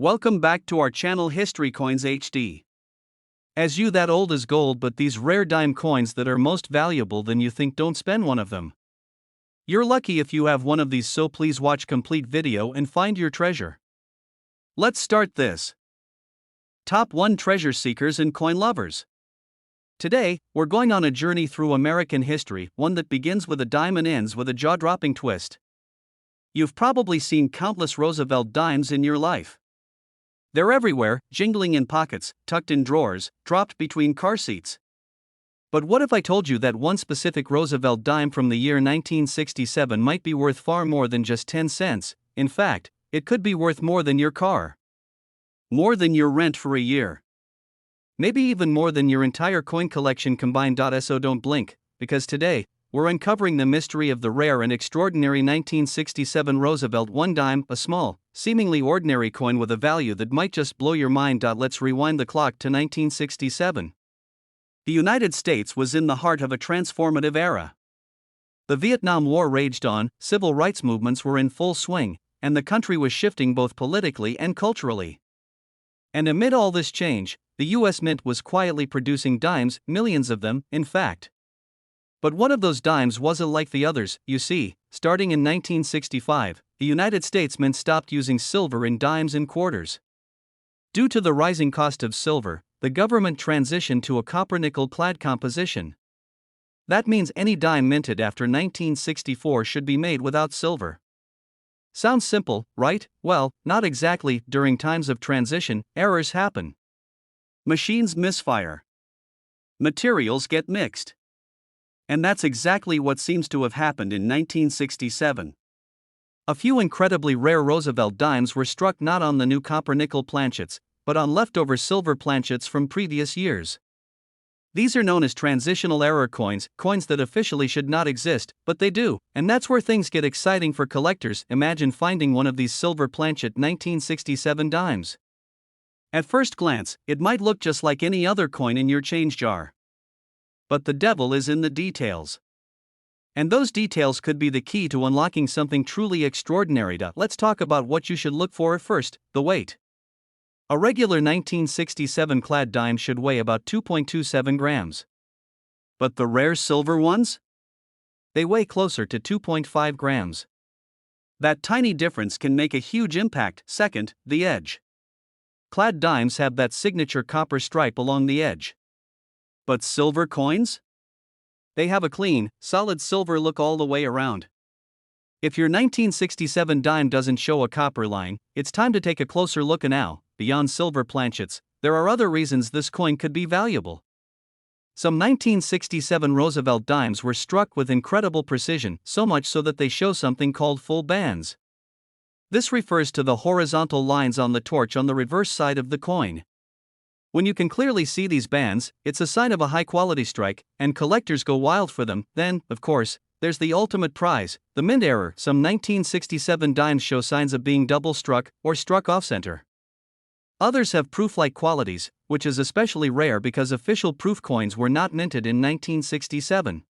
Welcome back to our channel History Coins HD. As you that old is gold, but these rare dime coins that are most valuable than you think, don't spend one of them. You're lucky if you have one of these, so please watch complete video and find your treasure. Let's start this. Top 1 Treasure Seekers and Coin Lovers. Today, we're going on a journey through American history, one that begins with a dime and ends with a jaw-dropping twist. You've probably seen countless Roosevelt dimes in your life. They're everywhere, jingling in pockets, tucked in drawers, dropped between car seats. But what if I told you that one specific Roosevelt dime from the year 1967 might be worth far more than just 10 cents? In fact, it could be worth more than your car. More than your rent for a year. Maybe even more than your entire coin collection combined. So don't blink, because today, we're uncovering the mystery of the rare and extraordinary 1967 Roosevelt one dime, a small, seemingly ordinary coin with a value that might just blow your mind. Let's rewind the clock to 1967. The United States was in the heart of a transformative era. The Vietnam War raged on, civil rights movements were in full swing, and the country was shifting both politically and culturally. And amid all this change, the U.S. Mint was quietly producing dimes, millions of them, in fact. But one of those dimes wasn't like the others. You see, starting in 1965, the United States Mint stopped using silver in dimes and quarters. Due to the rising cost of silver, the government transitioned to a copper-nickel clad composition. That means any dime minted after 1964 should be made without silver. Sounds simple, right? Well, not exactly. During times of transition, errors happen. Machines misfire. Materials get mixed. And that's exactly what seems to have happened in 1967. A few incredibly rare Roosevelt dimes were struck not on the new copper-nickel planchets, but on leftover silver planchets from previous years. These are known as transitional error coins, coins that officially should not exist, but they do, and that's where things get exciting for collectors. Imagine finding one of these silver planchet 1967 dimes. At first glance, it might look just like any other coin in your change jar. But the devil is in the details. And those details could be the key to unlocking something truly extraordinary. Let's talk about what you should look for first: the weight. A regular 1967 clad dime should weigh about 2.27 grams. But the rare silver ones? They weigh closer to 2.5 grams. That tiny difference can make a huge impact. Second, the edge. Clad dimes have that signature copper stripe along the edge. But silver coins? They have a clean, solid silver look all the way around. If your 1967 dime doesn't show a copper line, it's time to take a closer look. Now, beyond silver planchets, there are other reasons this coin could be valuable. Some 1967 Roosevelt dimes were struck with incredible precision, so much so that they show something called full bands. This refers to the horizontal lines on the torch on the reverse side of the coin. When you can clearly see these bands, it's a sign of a high-quality strike, and collectors go wild for them. Then, of course, there's the ultimate prize, the mint error. Some 1967 dimes show signs of being double-struck or struck off-center. Others have proof-like qualities, which is especially rare because official proof coins were not minted in 1967.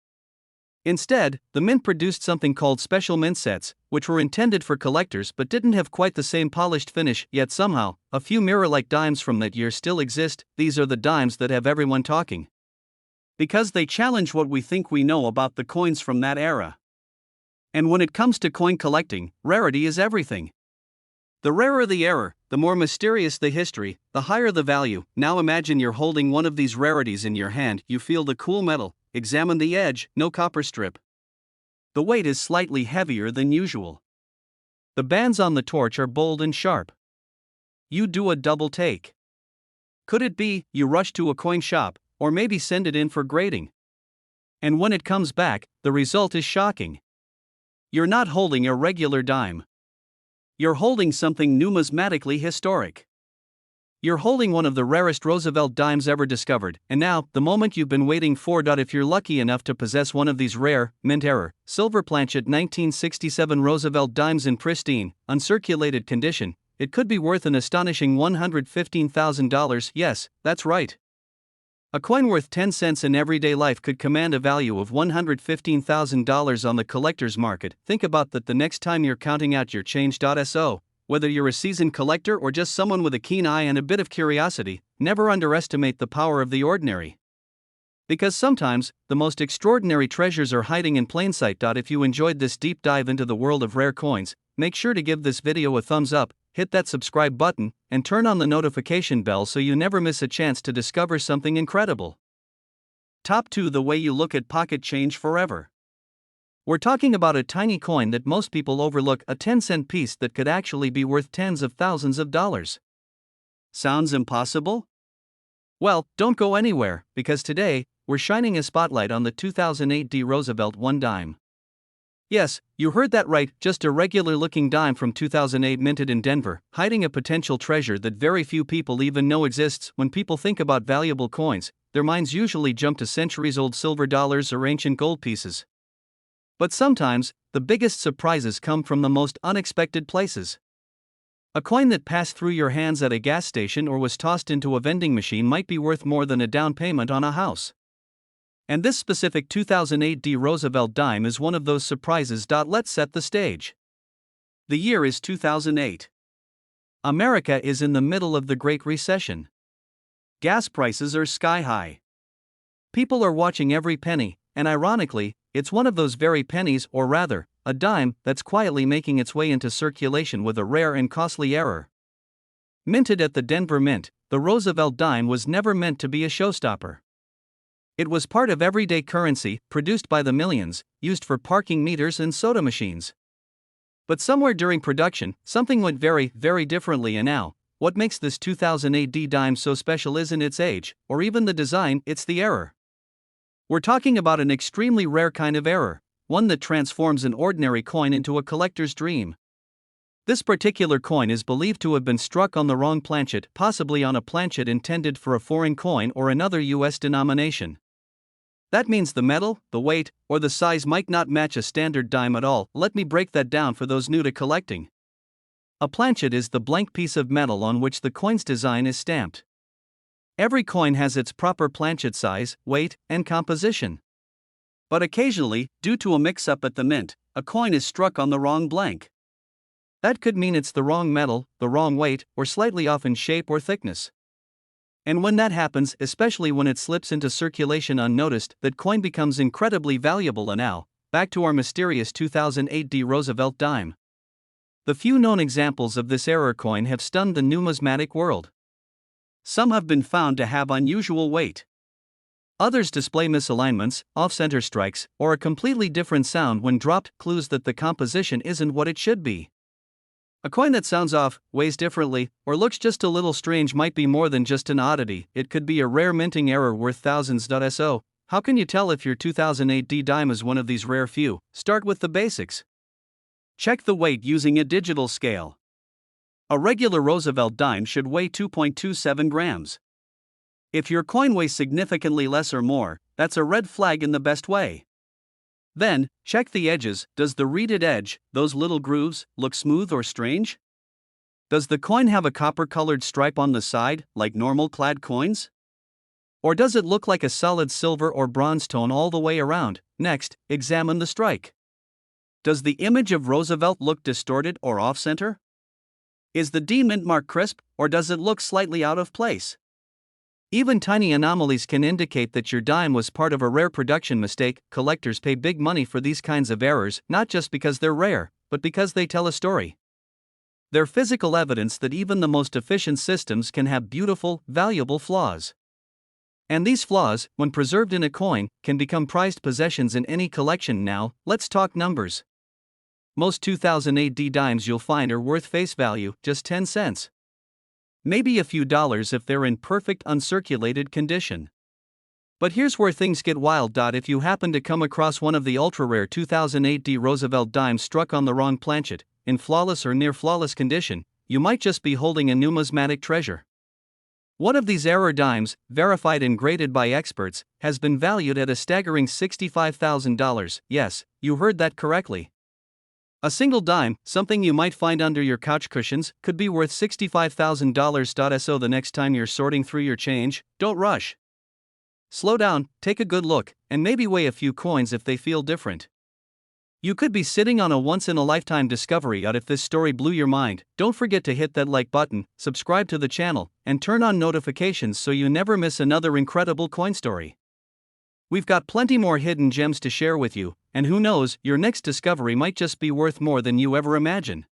Instead, the mint produced something called special mint sets, which were intended for collectors but didn't have quite the same polished finish. Yet somehow, a few mirror-like dimes from that year still exist. These are the dimes that have everyone talking. Because they challenge what we think we know about the coins from that era. And when it comes to coin collecting, rarity is everything. The rarer the error, the more mysterious the history, the higher the value. Now imagine you're holding one of these rarities in your hand. You feel the cool metal. Examine the edge, no copper strip. The weight is slightly heavier than usual. The bands on the torch are bold and sharp. You do a double take. Could it be you rush to a coin shop, or maybe send it in for grading? And when it comes back, the result is shocking. You're not holding a regular dime. You're holding something numismatically historic. You're holding one of the rarest Roosevelt dimes ever discovered, and now, the moment you've been waiting for. If you're lucky enough to possess one of these rare, mint error, silver planchet 1967 Roosevelt dimes in pristine, uncirculated condition, it could be worth an astonishing $115,000. Yes, that's right. A coin worth 10 cents in everyday life could command a value of $115,000 on the collector's market. Think about that the next time you're counting out your change. So, Whether you're a seasoned collector or just someone with a keen eye and a bit of curiosity, never underestimate the power of the ordinary. Because sometimes, the most extraordinary treasures are hiding in plain sight. If you enjoyed this deep dive into the world of rare coins, make sure to give this video a thumbs up, hit that subscribe button, and turn on the notification bell so you never miss a chance to discover something incredible. Top 2. The way you look at pocket change forever. We're talking about a tiny coin that most people overlook, a 10-cent piece that could actually be worth tens of thousands of dollars. Sounds impossible? Well, don't go anywhere, because today, we're shining a spotlight on the 2008 Roosevelt Dime. Yes, you heard that right, just a regular-looking dime from 2008 minted in Denver, hiding a potential treasure that very few people even know exists. When people think about valuable coins, their minds usually jump to centuries-old silver dollars or ancient gold pieces. But sometimes, the biggest surprises come from the most unexpected places. A coin that passed through your hands at a gas station or was tossed into a vending machine might be worth more than a down payment on a house. And this specific 2008 Roosevelt Dime is one of those surprises. Let's set the stage. The year is 2008. America is in the middle of the Great Recession. Gas prices are sky high. People are watching every penny, and ironically, it's one of those very pennies, or rather, a dime, that's quietly making its way into circulation with a rare and costly error. Minted at the Denver Mint, the Roosevelt Dime was never meant to be a showstopper. It was part of everyday currency, produced by the millions, used for parking meters and soda machines. But somewhere during production, something went very, very differently, and now, what makes this 2008 dime so special isn't its age, or even the design, it's the error. We're talking about an extremely rare kind of error, one that transforms an ordinary coin into a collector's dream. This particular coin is believed to have been struck on the wrong planchet, possibly on a planchet intended for a foreign coin or another US denomination. That means the metal, the weight, or the size might not match a standard dime at all. Let me break that down for those new to collecting. A planchet is the blank piece of metal on which the coin's design is stamped. Every coin has its proper planchet size, weight, and composition. But occasionally, due to a mix-up at the mint, a coin is struck on the wrong blank. That could mean it's the wrong metal, the wrong weight, or slightly off in shape or thickness. And when that happens, especially when it slips into circulation unnoticed, that coin becomes incredibly valuable. And now, back to our mysterious 2008 Roosevelt Dime. The few known examples of this error coin have stunned the numismatic world. Some have been found to have unusual weight. Others display misalignments, off-center strikes, or a completely different sound when dropped, clues that the composition isn't what it should be. A coin that sounds off, weighs differently, or looks just a little strange might be more than just an oddity. It could be a rare minting error worth thousands. So, how can you tell if your 2008 dime is one of these rare few? Start with the basics. Check the weight using a digital scale. A regular Roosevelt dime should weigh 2.27 grams. If your coin weighs significantly less or more, that's a red flag in the best way. Then, check the edges. Does the reeded edge, those little grooves, look smooth or strange? Does the coin have a copper-colored stripe on the side, like normal clad coins? Or does it look like a solid silver or bronze tone all the way around? Next, examine the strike. Does the image of Roosevelt look distorted or off-center? Is the D mint mark crisp, or does it look slightly out of place? Even tiny anomalies can indicate that your dime was part of a rare production mistake. Collectors pay big money for these kinds of errors, not just because they're rare, but because they tell a story. They're physical evidence that even the most efficient systems can have beautiful, valuable flaws. And these flaws, when preserved in a coin, can become prized possessions in any collection. Now, let's talk numbers. Most 2008 dimes you'll find are worth face value, just 10 cents. Maybe a few dollars if they're in perfect uncirculated condition. But here's where things get wild. If you happen to come across one of the ultra-rare 2008 Roosevelt dimes struck on the wrong planchet, in flawless or near flawless condition, you might just be holding a numismatic treasure. One of these error dimes, verified and graded by experts, has been valued at a staggering $65,000. Yes, you heard that correctly. A single dime, something you might find under your couch cushions, could be worth $65,000. So the next time you're sorting through your change, don't rush. Slow down, take a good look, and maybe weigh a few coins if they feel different. You could be sitting on a once-in-a-lifetime discovery yacht if this story blew your mind. Don't forget to hit that like button, subscribe to the channel, and turn on notifications so you never miss another incredible coin story. We've got plenty more hidden gems to share with you, and who knows, your next discovery might just be worth more than you ever imagine.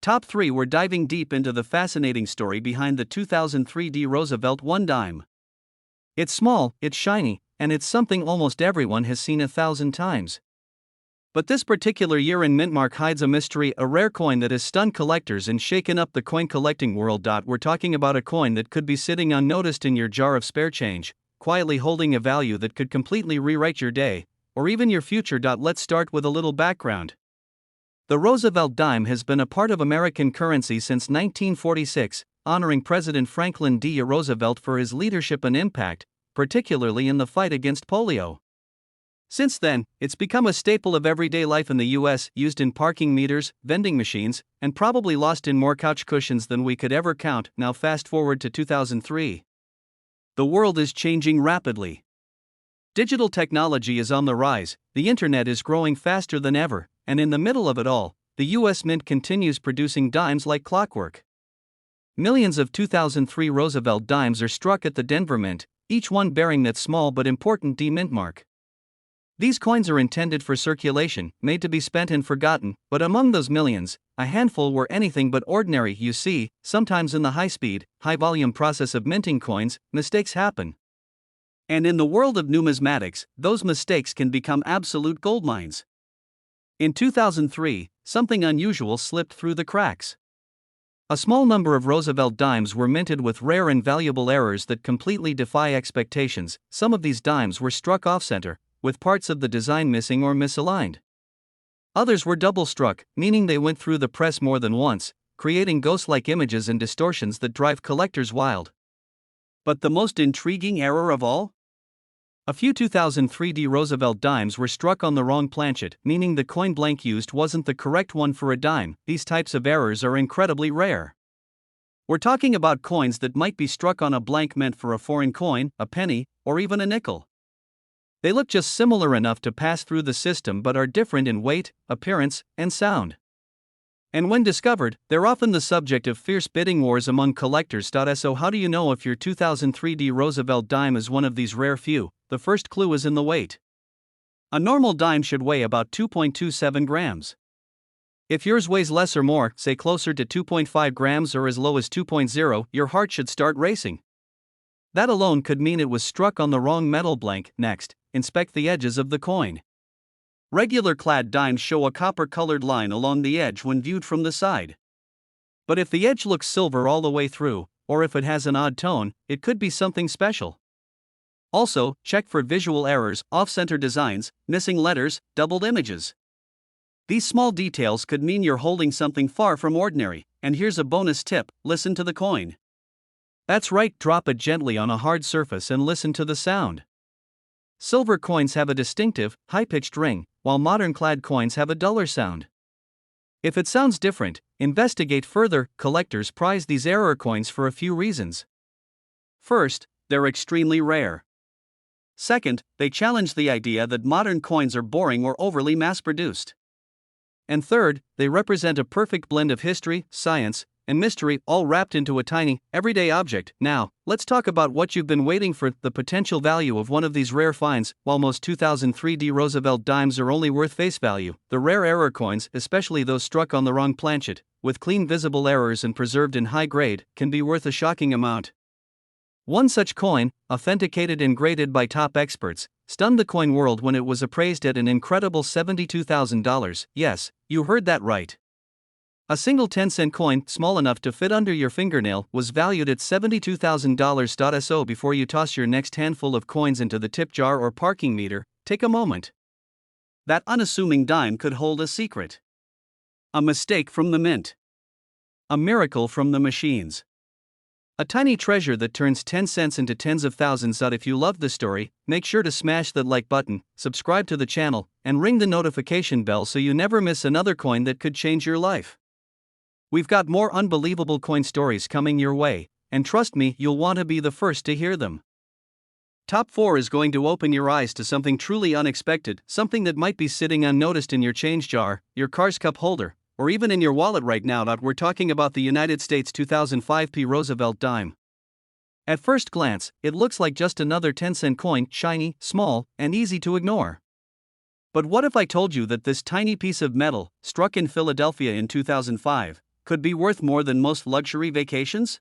Top 3. We're diving deep into the fascinating story behind the 2003 Roosevelt Dime. It's small, it's shiny, and it's something almost everyone has seen 1,000 times. But this particular year in mintmark hides a mystery, a rare coin that has stunned collectors and shaken up the coin collecting world. We're talking about a coin that could be sitting unnoticed in your jar of spare change, quietly holding a value that could completely rewrite your day, or even your future. Let's start with a little background. The Roosevelt Dime has been a part of American currency since 1946, honoring President Franklin D. Roosevelt for his leadership and impact, particularly in the fight against polio. Since then, it's become a staple of everyday life in the US, used in parking meters, vending machines, and probably lost in more couch cushions than we could ever count. Now fast forward to 2003. The world is changing rapidly. Digital technology is on the rise, the internet is growing faster than ever, and in the middle of it all, the US Mint continues producing dimes like clockwork. Millions of 2003 Roosevelt dimes are struck at the Denver Mint, each one bearing that small but important D mint mark. These coins are intended for circulation, made to be spent and forgotten, but among those millions, a handful were anything but ordinary. You see, sometimes in the high-speed, high-volume process of minting coins, mistakes happen. And in the world of numismatics, those mistakes can become absolute goldmines. In 2003, something unusual slipped through the cracks. A small number of Roosevelt dimes were minted with rare and valuable errors that completely defy expectations. Some of these dimes were struck off-center, with parts of the design missing or misaligned. Others were double-struck, meaning they went through the press more than once, creating ghost-like images and distortions that drive collectors wild. But the most intriguing error of all? A few 2003 Roosevelt dimes were struck on the wrong planchet, meaning the coin blank used wasn't the correct one for a dime. These types of errors are incredibly rare. We're talking about coins that might be struck on a blank meant for a foreign coin, a penny, or even a nickel. They look just similar enough to pass through the system but are different in weight, appearance, and sound. And when discovered, they're often the subject of fierce bidding wars among collectors. So how do you know if your 2003 Roosevelt dime is one of these rare few? The first clue is in the weight. A normal dime should weigh about 2.27 grams. If yours weighs less or more, say closer to 2.5 grams or as low as 2.0, your heart should start racing. That alone could mean it was struck on the wrong metal blank. Next, inspect the edges of the coin. Regular clad dimes show a copper-colored line along the edge when viewed from the side. But if the edge looks silver all the way through, or if it has an odd tone, it could be something special. Also, check for visual errors, off-center designs, missing letters, doubled images. These small details could mean you're holding something far from ordinary. And here's a bonus tip: listen to the coin. That's right, drop it gently on a hard surface and listen to the sound. Silver coins have a distinctive, high-pitched ring, while modern clad coins have a duller sound. If it sounds different, investigate further. Collectors prize these error coins for a few reasons. First, they're extremely rare. Second, they challenge the idea that modern coins are boring or overly mass-produced. And third, they represent a perfect blend of history, science, and mystery, all wrapped into a tiny, everyday object. Now, let's talk about what you've been waiting for: the potential value of one of these rare finds. While most 2003 Roosevelt dimes are only worth face value, the rare error coins, especially those struck on the wrong planchet, with clean visible errors and preserved in high grade, can be worth a shocking amount. One such coin, authenticated and graded by top experts, stunned the coin world when it was appraised at an incredible $72,000. Yes, you heard that right. A single 10-cent coin, small enough to fit under your fingernail, was valued at $72,000. So before you toss your next handful of coins into the tip jar or parking meter, take a moment. That unassuming dime could hold a secret. A mistake from the mint. A miracle from the machines. A tiny treasure that turns 10 cents into tens of thousands. If you loved the story, make sure to smash that like button, subscribe to the channel, and ring the notification bell so you never miss another coin that could change your life. We've got more unbelievable coin stories coming your way, and trust me, you'll want to be the first to hear them. Top 4 is going to open your eyes to something truly unexpected, something that might be sitting unnoticed in your change jar, your car's cup holder, or even in your wallet right now. We're talking about the United States 2005 Roosevelt Dime. At first glance, it looks like just another 10-cent coin, shiny, small, and easy to ignore. But what if I told you that this tiny piece of metal, struck in Philadelphia in 2005, could be worth more than most luxury vacations?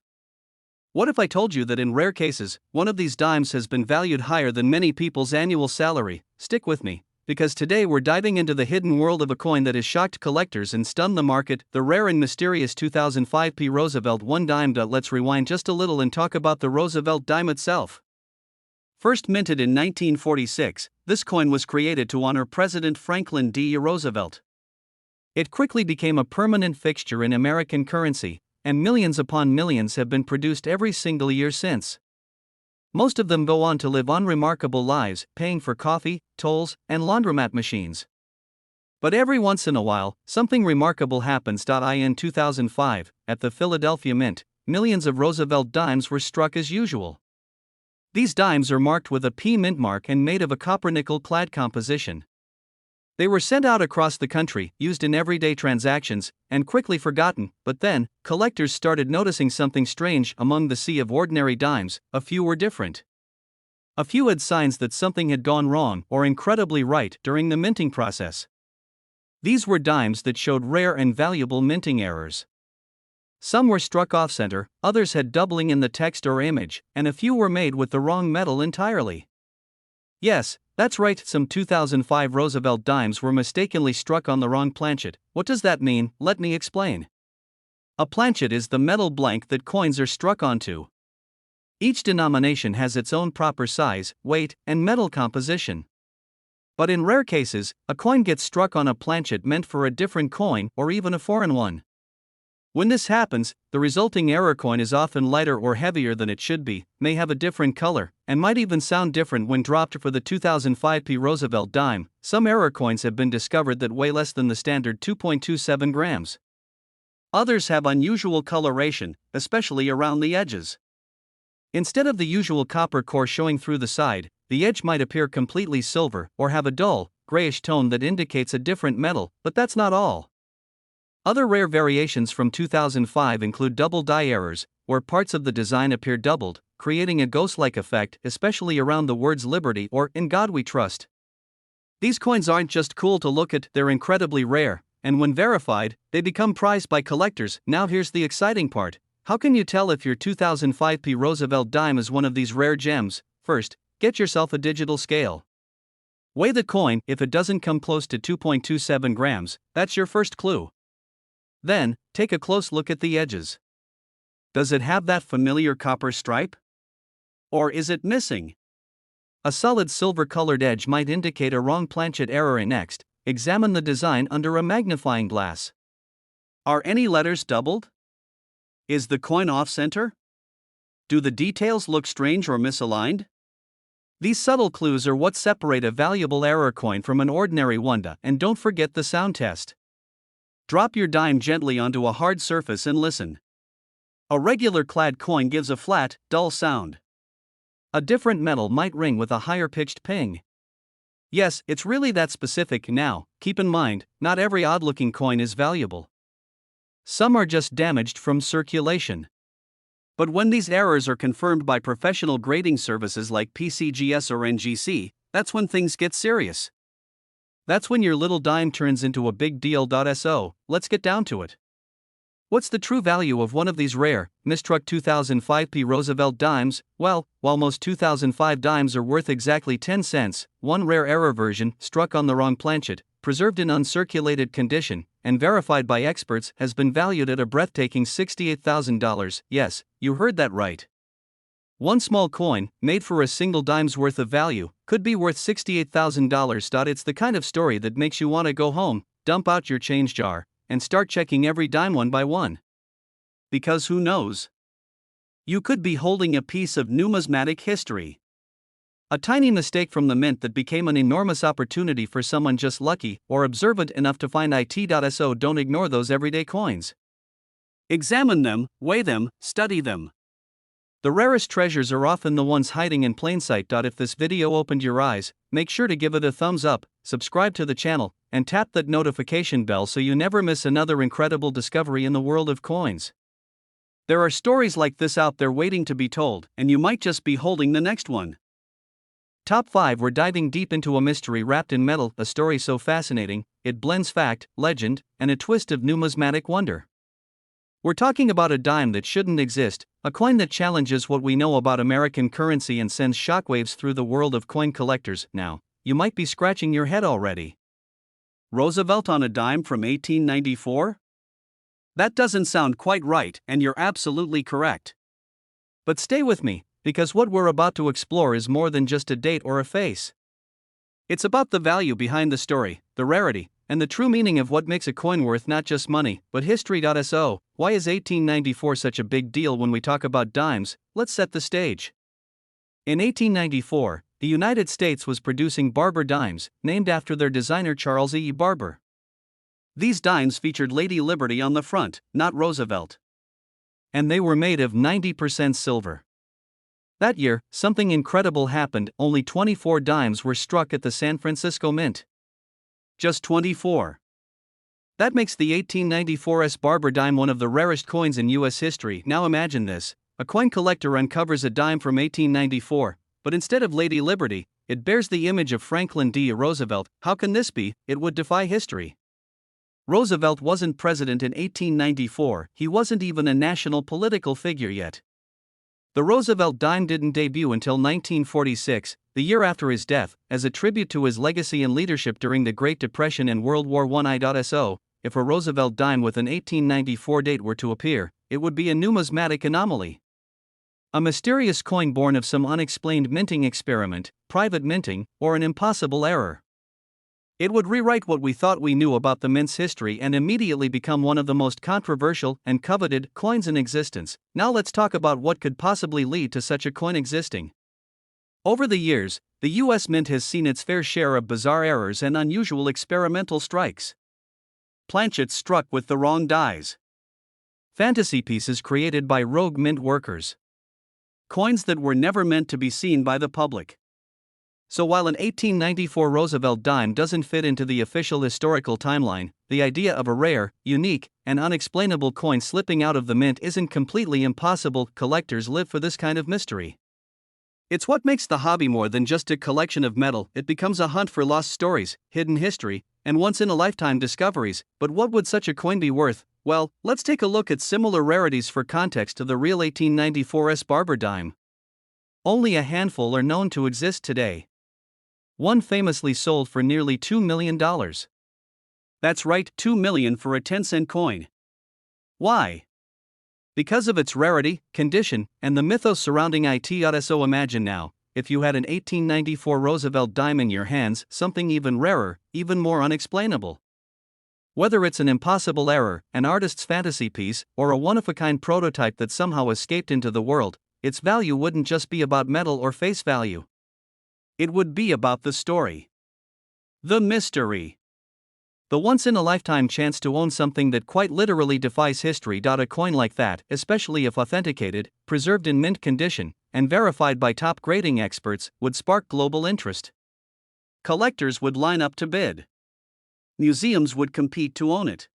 What if I told you that in rare cases, one of these dimes has been valued higher than many people's annual salary? Stick with me, because today we're diving into the hidden world of a coin that has shocked collectors and stunned the market, the rare and mysterious 2005 Roosevelt Dime. Let's rewind just a little and talk about the Roosevelt Dime itself. First minted in 1946, this coin was created to honor President Franklin D. Roosevelt. It quickly became a permanent fixture in American currency, and millions upon millions have been produced every single year since. Most of them go on to live unremarkable lives, paying for coffee, tolls, and laundromat machines. But every once in a while, something remarkable happens. In 2005, at the Philadelphia Mint, millions of Roosevelt dimes were struck as usual. These dimes are marked with a P mint mark and made of a copper-nickel clad composition. They were sent out across the country, used in everyday transactions, and quickly forgotten. But then, collectors started noticing something strange. Among the sea of ordinary dimes, a few were different. A few had signs that something had gone wrong or incredibly right during the minting process. These were dimes that showed rare and valuable minting errors. Some were struck off-center, others had doubling in the text or image, and a few were made with the wrong metal entirely. Yes, that's right, some 2005 Roosevelt dimes were mistakenly struck on the wrong planchet. What does that mean? Let me explain. A planchet is the metal blank that coins are struck onto. Each denomination has its own proper size, weight, and metal composition. But in rare cases, a coin gets struck on a planchet meant for a different coin or even a foreign one. When this happens, the resulting error coin is often lighter or heavier than it should be, may have a different color, and might even sound different when dropped. For the 2005 Roosevelt Dime, some error coins have been discovered that weigh less than the standard 2.27 grams. Others have unusual coloration, especially around the edges. Instead of the usual copper core showing through the side, the edge might appear completely silver or have a dull, grayish tone that indicates a different metal. But that's not all. Other rare variations from 2005 include double die errors, where parts of the design appear doubled, creating a ghost-like effect, especially around the words Liberty or In God We Trust. These coins aren't just cool to look at, they're incredibly rare, and when verified, they become prized by collectors. Now here's the exciting part. How can you tell if your 2005 Roosevelt Dime is one of these rare gems? First, get yourself a digital scale. Weigh the coin. If it doesn't come close to 2.27 grams, that's your first clue. Then, take a close look at the edges. Does it have that familiar copper stripe? Or is it missing? A solid silver-colored edge might indicate a wrong planchet error. Next, examine the design under a magnifying glass. Are any letters doubled? Is the coin off-center? Do the details look strange or misaligned? These subtle clues are what separate a valuable error coin from an ordinary one. And don't forget the sound test. Drop your dime gently onto a hard surface and listen. A regular clad coin gives a flat, dull sound. A different metal might ring with a higher pitched ping. Yes, it's really that specific. Now, keep in mind, not every odd-looking coin is valuable. Some are just damaged from circulation. But when these errors are confirmed by professional grading services like PCGS or NGC, that's when things get serious. That's when your little dime turns into a big deal. So, let's get down to it. What's the true value of one of these rare, mistruck 2005 Roosevelt dimes? Well, while most 2005 dimes are worth exactly 10 cents, one rare error version, struck on the wrong planchet, preserved in uncirculated condition, and verified by experts, has been valued at a breathtaking $68,000. Yes, you heard that right. One small coin, made for a single dime's worth of value, could be worth $68,000. It's the kind of story that makes you want to go home, dump out your change jar, and start checking every dime one by one. Because who knows? You could be holding a piece of numismatic history. A tiny mistake from the mint that became an enormous opportunity for someone just lucky or observant enough to find it. So don't ignore those everyday coins. Examine them, weigh them, study them. The rarest treasures are often the ones hiding in plain sight. If this video opened your eyes, make sure to give it a thumbs up, subscribe to the channel, and tap that notification bell so you never miss another incredible discovery in the world of coins. There are stories like this out there waiting to be told, and you might just be holding the next one. Top 5. We're diving deep into a mystery wrapped in metal, a story so fascinating, it blends fact, legend, and a twist of numismatic wonder. We're talking about a dime that shouldn't exist, a coin that challenges what we know about American currency and sends shockwaves through the world of coin collectors. Now, you might be scratching your head already. Roosevelt on a dime from 1894? That doesn't sound quite right, and you're absolutely correct. But stay with me, because what we're about to explore is more than just a date or a face. It's about the value behind the story, the rarity, and the true meaning of what makes a coin worth not just money, but history. So, why is 1894 such a big deal when we talk about dimes? Let's set the stage. In 1894, the United States was producing Barber dimes, named after their designer Charles E. Barber. These dimes featured Lady Liberty on the front, not Roosevelt. And they were made of 90% silver. That year, something incredible happened. Only 24 dimes were struck at the San Francisco Mint. Just 24. That makes the 1894's Barber dime one of the rarest coins in U.S. history. Now imagine this: a coin collector uncovers a dime from 1894, but instead of Lady Liberty, it bears the image of Franklin D. Roosevelt. How can this be? It would defy history. Roosevelt wasn't president in 1894, he wasn't even a national political figure yet. The Roosevelt dime didn't debut until 1946, the year after his death, as a tribute to his legacy and leadership during the Great Depression and World War I. So, if a Roosevelt dime with an 1894 date were to appear, it would be a numismatic anomaly. A mysterious coin born of some unexplained minting experiment, private minting, or an impossible error. It would rewrite what we thought we knew about the mint's history and immediately become one of the most controversial and coveted coins in existence. Now let's talk about what could possibly lead to such a coin existing. Over the years, the U.S. Mint has seen its fair share of bizarre errors and unusual experimental strikes. Planchets struck with the wrong dies. Fantasy pieces created by rogue mint workers. Coins that were never meant to be seen by the public. So while an 1894 Roosevelt dime doesn't fit into the official historical timeline, the idea of a rare, unique, and unexplainable coin slipping out of the mint isn't completely impossible. Collectors live for this kind of mystery. It's what makes the hobby more than just a collection of metal. It becomes a hunt for lost stories, hidden history, and once-in-a-lifetime discoveries. But what would such a coin be worth? Well, let's take a look at similar rarities for context of the real 1894's Barber dime. Only a handful are known to exist today. One famously sold for nearly $2 million. That's right, $2 million for a 10-cent coin. Why? Because of its rarity, condition, and the mythos surrounding it. So imagine now, if you had an 1894 Roosevelt dime in your hands, something even rarer, even more unexplainable. Whether it's an impossible error, an artist's fantasy piece, or a one-of-a-kind prototype that somehow escaped into the world, its value wouldn't just be about metal or face value. It would be about the story. The mystery. The once-in-a-lifetime chance to own something that quite literally defies history. A coin like that, especially if authenticated, preserved in mint condition, and verified by top grading experts, would spark global interest. Collectors would line up to bid. Museums would compete to own it.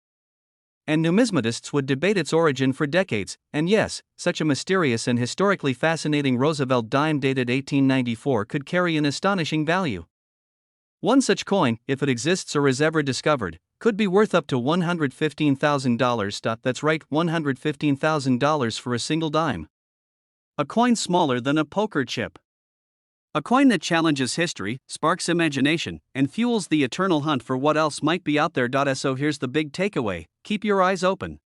And numismatists would debate its origin for decades. And yes, such a mysterious and historically fascinating Roosevelt dime dated 1894 could carry an astonishing value. One such coin, if it exists or is ever discovered, could be worth up to $115,000. That's right, $115,000 for a single dime. A coin smaller than a poker chip. A coin that challenges history, sparks imagination, and fuels the eternal hunt for what else might be out there. So here's the big takeaway: keep your eyes open.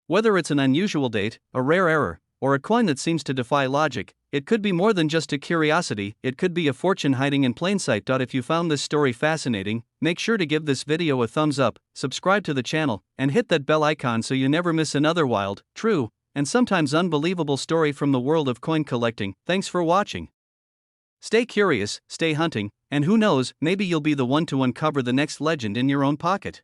Whether it's an unusual date, a rare error, or a coin that seems to defy logic, it could be more than just a curiosity, it could be a fortune hiding in plain sight. If you found this story fascinating, make sure to give this video a thumbs up, subscribe to the channel, and hit that bell icon so you never miss another wild, true, and sometimes unbelievable story from the world of coin collecting. Thanks for watching. Stay curious, stay hunting, and who knows, maybe you'll be the one to uncover the next legend in your own pocket.